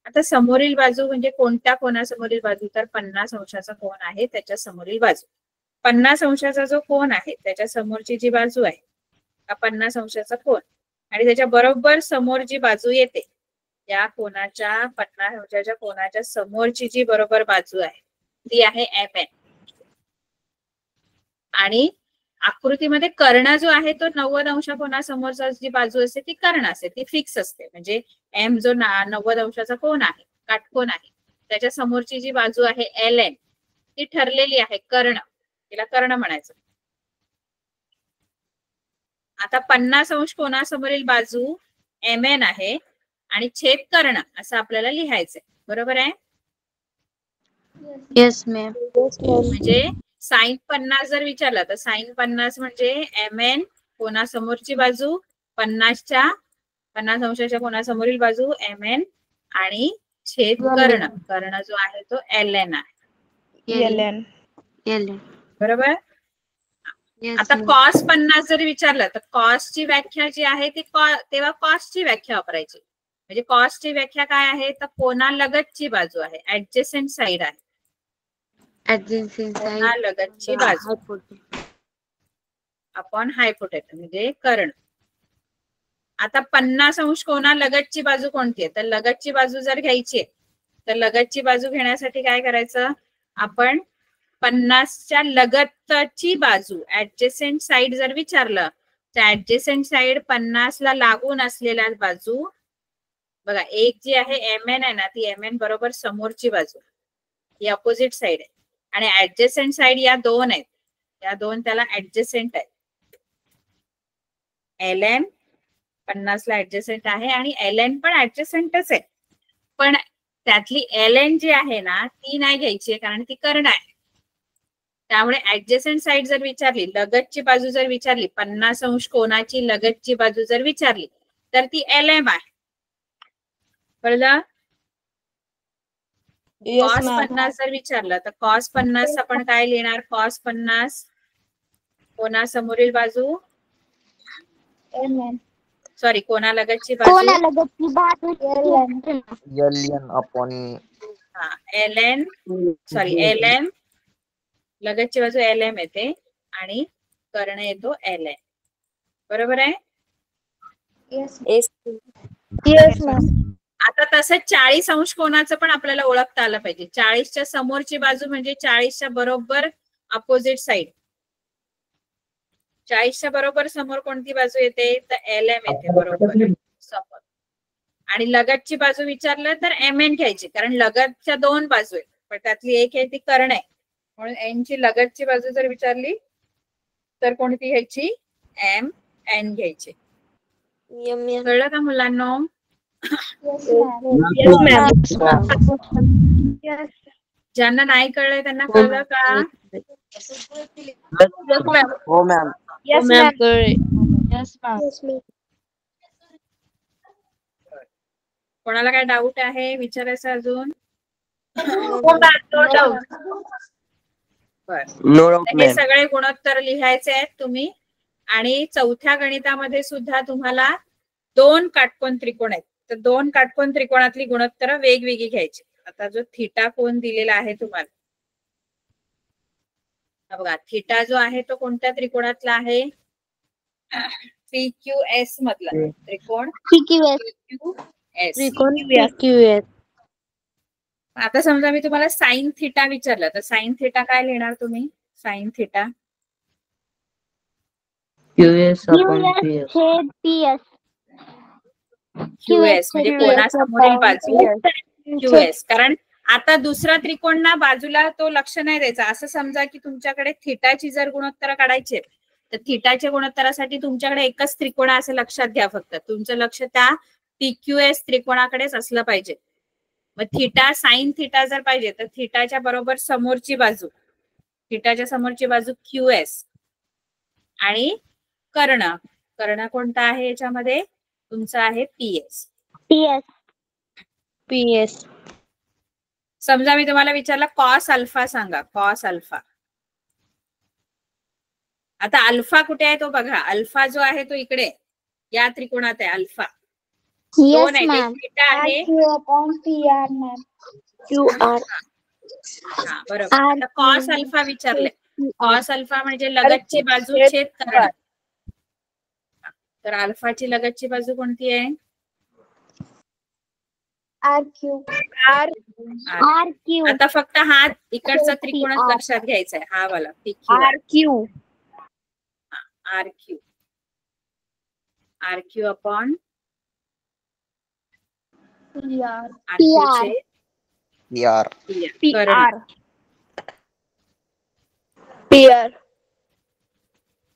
आता समोरील बाजू म्हणजे कोणत्या कोनासमोरील बाजू? तर 50 अंशाचा कोन आहे त्याच्या समोरील बाजू. 50 अंशाचा जो कोन आहे त्याच्या समोरची जी बाजू आहे हा 50 अंशाचा कोन आणि त्याच्या बरोबर समोर जी बाजू येते या कोनाच्या 50 अंशाच्या कोनाच्या समोरची जी बरोबर बाजू आहे ती आहे एम एन. आणि आकृतीमध्ये कर्ण जो आहे तो 90 अंश कोनासमोरचा जी बाजू असते ती कर्ण असते, ती फिक्स असते. म्हणजे एम जो 90 अंशाचा कोन आहे, काटकोन आहे, त्याच्या समोरची जी बाजू आहे एल एन ती ठरलेली आहे, कर्ण. तिला कर्ण म्हणायचं. आता 50 अंश कोनासमोरील बाजू एम एन आहे आणि छेद कर्ण असं आपल्याला लिहायचंय. बरोबर आहे? Yes, ma'am. म्हणजे साइन 50 जर विचारला तर साइन 50 म्हणजे एम एन कोनासमोरची बाजू 50 अंशाच्या कोनासमोरील बाजू एम एन आणि छेद कर्ण. कर्ण जो आहे तो एल एन आहे. LN. बरोबर. आता कॉस 50 जर विचारलं तर कॉसची व्याख्या जी आहे ती तेव्हा कॉसची व्याख्या वापरायची. म्हणजे कॉसची व्याख्या काय आहे? तर कोनालगतची बाजू आहे, ऍडजेसंट साइड आहे. कोनालगतची बाजू अपॉन हायपोटेनस म्हणजे कर्ण. आता 50 अंश कोनालगतची बाजू कोणती आहे? तर लगतची बाजू जर घ्यायची आहे तर लगतची बाजू घेण्यासाठी काय करायचं? आपण 50च्या लगतची बाजू ऍडजेसंट साइड जर विचारलं तर ऍडजेसंट साइड 50 ला लागून असलेल्या बाजू बघा, एक जी आहे एम एन आहे ना ती एम एन बरोबर समोरची बाजू ही अपोजिट साइड आहे आणि ऍडजेसंट साइड या दोन आहेत, या दोन त्याला ऍडजेसंट आहेत. एल एन 50 ला ऍडजेसंट आहे आणि एल एन पण ऍडजेसंटच आहे, पण त्यातली एल एन जी आहे ना ती नाही घ्यायची कारण ती कर्ण आहे. त्यामुळे ऍडजेसंट साइड जर विचारली, लगतची बाजू जर विचारली, 50 अंश कोनाची लगतची बाजू जर विचारली तर ती एल एम आहे. कळलं? कॉस 50 जर विचारलं तर कॉस 50 आपण काय लिहिणार? कॉस 50 कोनासमोरील बाजू सॉरी कोनालगतची बाजू LN upon हा L N sorry L M, लगतची बाजू एल एम येते आणि कर्ण येतो एल एन. बरोबर आहे? Yes, ma'am. आता तसं 40 अंश कोनाचं पण आपल्याला ओळखता आलं पाहिजे. 40च्या समोरची बाजू म्हणजे 40च्या बरोबर अपोजिट साइड. 40च्या बरोबर समोर कोणती बाजू येते? तर एल एम येते बरोबर समोर. आणि लगतची बाजू विचारलं तर एम एन घ्यायची कारण लगतच्या दोन बाजू आहेत पण त्यातली एक आहे ती कर्ण आहे, म्हणून एन ची लगतची बाजू जर विचारली तर कोणती घ्यायची? एम एन घ्यायची. कळलं का मुलांनो? ज्यांना नाही कळलंय त्यांना कळलं का? हो मॅम. कोणाला काय डाऊट आहे विचारायचं अजून? नो डाऊट हे सगळे गुणोत्तर लिहायचे आहेत तुम्ही. आणि चौथ्या गणितामध्ये सुद्धा तुम्हाला 2 काटकोन त्रिकोण आहेत. तर 2 काटकोन त्रिकोणातली गुणोत्तर वेगवेगळी घ्यायची. आता जो थीटा कोन दिलेला आहे तुम्हाला, बघा थीटा जो आहे तो कोणत्या त्रिकोणातला आहे? PQS मधला त्रिकोण PQS. आता समजा मी तुम्हाला साइन थीटा विचारलं तर साइन थीटा काय लिहिणार तुम्ही? साइन थीटा QS QS म्हणजे कोणासमोरील बाजू QS. कारण आता दुसरा त्रिकोण ना बाजूला तो लक्ष नाही द्यायचा. असं समजा की तुमच्याकडे थीटाची जर गुणोत्तर काढायचे तर थीटाच्या गुणोत्तरासाठी तुमच्याकडे एकच त्रिकोण असं लक्षात घ्या. फक्त तुमचं लक्ष त्या PQS त्रिकोणाकडेच असलं पाहिजे. मग थीटा साइन थीटा जर पाहिजे तर थीटाच्या बरोबर समोरची बाजू, थीटाच्या समोरची बाजू QS आणि कर्ण कोणता आहे याच्यामध्ये? तुमचा आहे PS. समजा मी तुम्हाला विचारलं कॉस अल्फा सांगा. Cos alpha. आता अल्फा कुठे आहे तो बघा. अल्फा जो आहे तो इकडे या त्रिकोणात आहे. अल्फा 2 आहे. थीटा आहे हा बरोबर. आता कॉस अल्फा विचारले. कॉस अल्फा म्हणजे लगतची बाजू छेद कर्ण. तर अल्फाची लगतची बाजू कोणती आहे? आता फक्त हा इकडचा त्रिकोणच लक्षात घ्यायचा आहे. हा वाला RQ अपॉन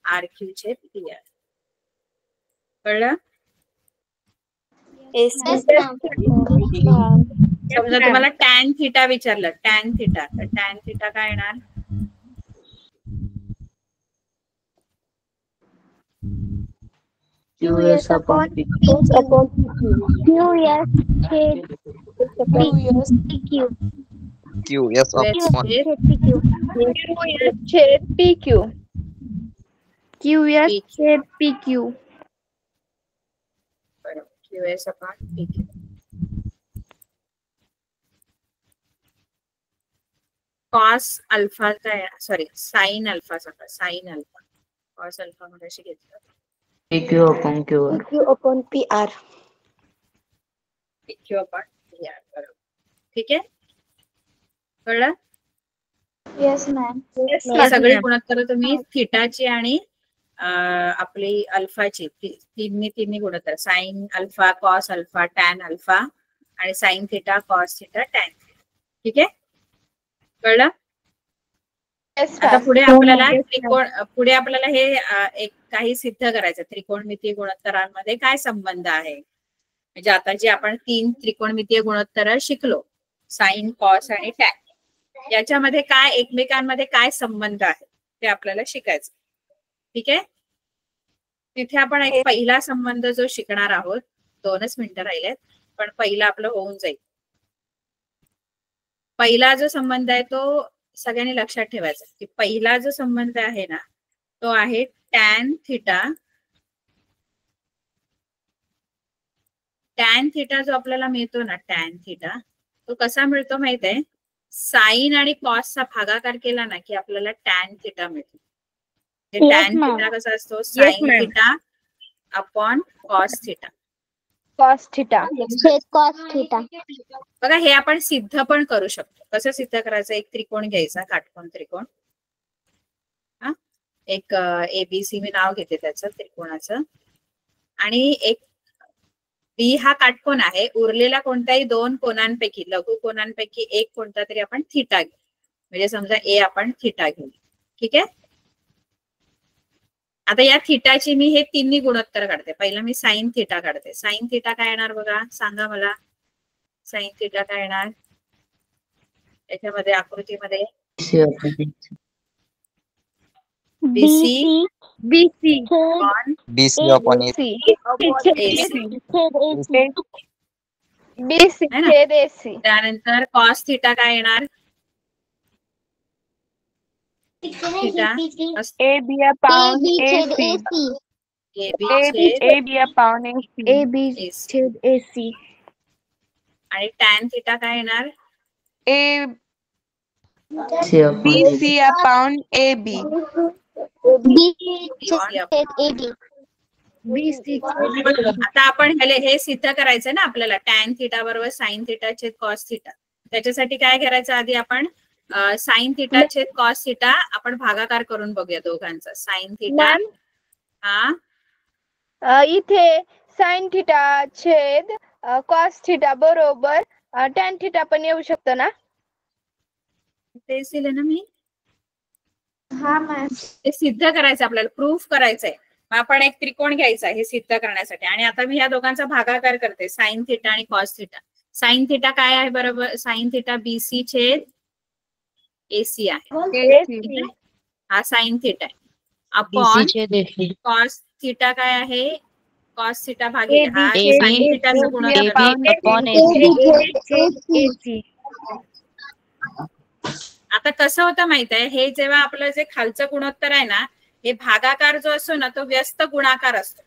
RQ छेद PR. कळलं? समजा तुम्हाला टॅन थीटा विचारलं. टॅन थीटा तर टॅन थीटा काय येणार? QS upon PQ. QS upon PQ. Cos alpha काय? सॉरी साइन अल्फा सांगा. Sine alpha. कॉस अल्फा मध्ये घेतलं PQ upon QR. PQ upon PR. PQ upon PR. बरोबर. ठीक आहे. कळलं? Yes ma'am. सगळी गुणोत्तर तुम्ही थीटाची आणि आपली अल्फाची तिन्ही गुणोत्तर sine alpha, cos alpha, tan alpha आणि sine theta, cos theta, tan theta. ठीक आहे. कळलं? आता पुढे आपल्याला हे एक काही सिद्ध करायचं. त्रिकोणमितीय गुणोत्तरांमध्ये काय संबंध आहे? म्हणजे आता जे आपण 3 त्रिकोणमितीय गुणोत्तर शिकलो, साइन, कॉस आणि टॅन, याच्यामध्ये काय एकमेकांमध्ये काय संबंध आहे ते आपल्याला शिकायचं. ठीक आहे. तिथे आपण एक पहिला संबंध जो शिकणार आहोत. 2च मिनिटं राहिलेत पण पहिला आपलं होऊन जाईल. पहिला जो संबंध आहे तो सगळ्यांनी लक्षात ठेवायचा की पहिला जो संबंध आहे ना तो आहे टॅन थीटा. टॅन थीटा जो आपल्याला मिळतो ना, टॅन थीटा, तो कसा मिळतो माहित आहे? साइन आणि कॉसचा भागाकार केला ना की आपल्याला टॅन थीटा मिळतो. टॅन थीटा कसा असतो? Sine theta upon cos theta. बघा हे आपण सिद्ध पण करू शकतो. कसं सिद्ध करायचं? एक त्रिकोण घ्यायचा, काटकोन त्रिकोण. एक ABC मी नाव घेते त्याचं त्रिकोणाचं. आणि एक B हा काटकोन आहे. उरलेला कोणत्याही 2 कोनांपैकी, लघु कोनांपैकी एक कोणता तरी आपण थीटा घेऊ. म्हणजे समजा A आपण थीटा घेऊ. ठीक आहे. आता या थिटाची मी हे तिन्ही गुणोत्तर काढते. पहिला मी साइन थिटा काढते. साइन थिटा काय येणार बघा, सांगा मला. साइन थिटा काय येणार याच्यामध्ये आकृतीमध्ये? BC BC upon BC upon AC. BC है ना? छेद AC. त्यानंतर कॉस थिटा काय येणार? Theta AB upon AC. AB upon AC. AB छेद AC. आणि टॅन थिटा काय येणार? BC upon AB. BC आता आपण हे सिद्ध करायचं ना आपल्याला, टॅन थिटा बरोबर साइन थिटा छेद कॉस थिटा. त्याच्यासाठी काय करायचं, आधी आपण साइन थिटा छेद कॉस थिटा आपण भागाकार करून बघूया दोघांचा. साइन थिटा मॅम इथे साइन थिटा छेद कॉस थिटा बरोबर टॅन थिटा पण येऊ शकतं ना? तेच दिले ना मी. हा मॅम. ते सिद्ध करायचं आपल्याला, प्रूफ करायचंय. मग आपण एक त्रिकोण घ्यायचा हे सिद्ध करण्यासाठी. आणि आता मी ह्या दोघांचा भागाकार करते, साइन थिटा आणि कॉस थिटा. साइन थिटा काय आहे बरोबर? साइन थिटा BC छेद AC आहे. ठीक आहे? हा साइन थिटा आहे. अपॉन कॉस थिटा काय आहे? कॉस थिटा भागिले हा साइन थिटाचा गुणोत्तर. आता कसं होतं माहित आहे, हे जेव्हा आपलं जे खालचं गुणोत्तर आहे ना, हे भागाकार जो असतो ना तो व्यस्त गुणाकार असतो.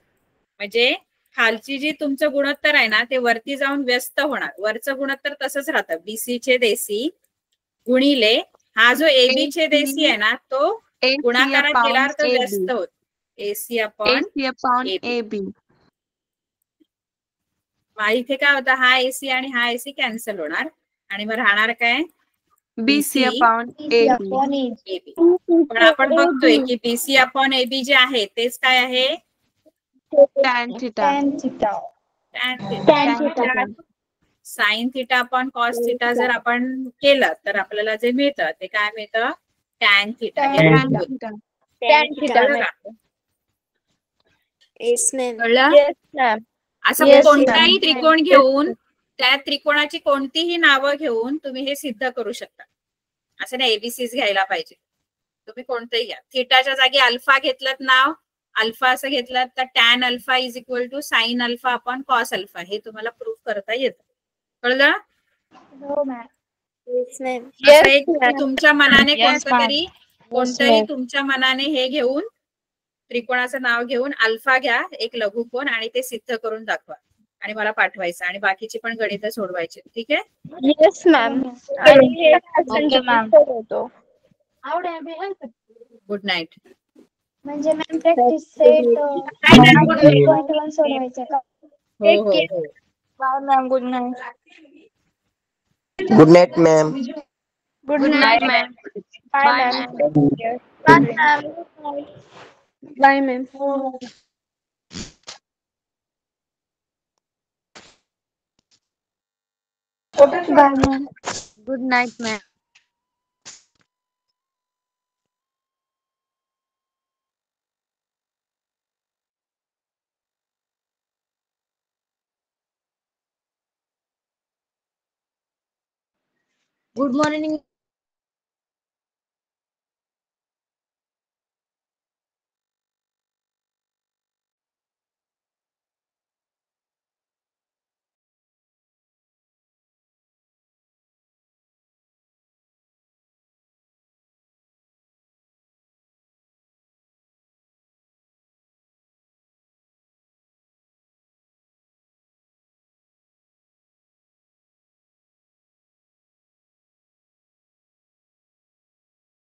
म्हणजे खालची जी तुमचं गुणोत्तर आहे ना ते वरती जाऊन व्यस्त होणार. वरचं गुणोत्तर तसंच राहतं, BC छेद AC गुणिले हा जो AB छेद AC आहे ना तो गुणाकारात गेल्यावर तो व्यस्त होत. AC upon AB. इथे काय होतं, हा AC आणि हा AC कॅन्सल होणार आणि मग राहणार काय? BC upon AB. पण आपण बघतोय की BC अपॉन AB जे आहे तेच काय आहे? Tan theta. Sine theta upon cos theta जर आपण केलं तर आपल्याला जे मिळतं ते काय मिळतं? Tan theta. कळलं? असं कोणताही त्रिकोण घेऊन त्या त्रिकोणाची कोणतीही नावं घेऊन तुम्ही हे सिद्ध करू शकता. असं नाही ABCs घ्यायला पाहिजे, तुम्ही कोणतंही घ्या. थिटाच्या जागी अल्फा घेतलं नाव, अल्फा असं घेतलं तर tan alpha is equal to sine alpha upon cos alpha. हे तुम्हाला प्रूफ करता येतं. कळलं? असं एक तुमच्या मनाने कोणतरी तुमच्या मनाने हे घेऊन त्रिकोणाचं नाव घेऊन अल्फा घ्या, एक लघुकोन, आणि ते सिद्ध करून दाखवा आणि मला पाठवायचं. आणि बाकीची पण गणितं सोडवायची. ठीक आहे? Yes ma'am. Good night. म्हणजे मॅम प्रॅक्टिस सेट सोडवायचं का? हो. Ma'am good night. Good night, ma'am. Good night ma'am. Bye ma'am. Bye ma'am. Bye ma'am. Good night ma'am. Good morning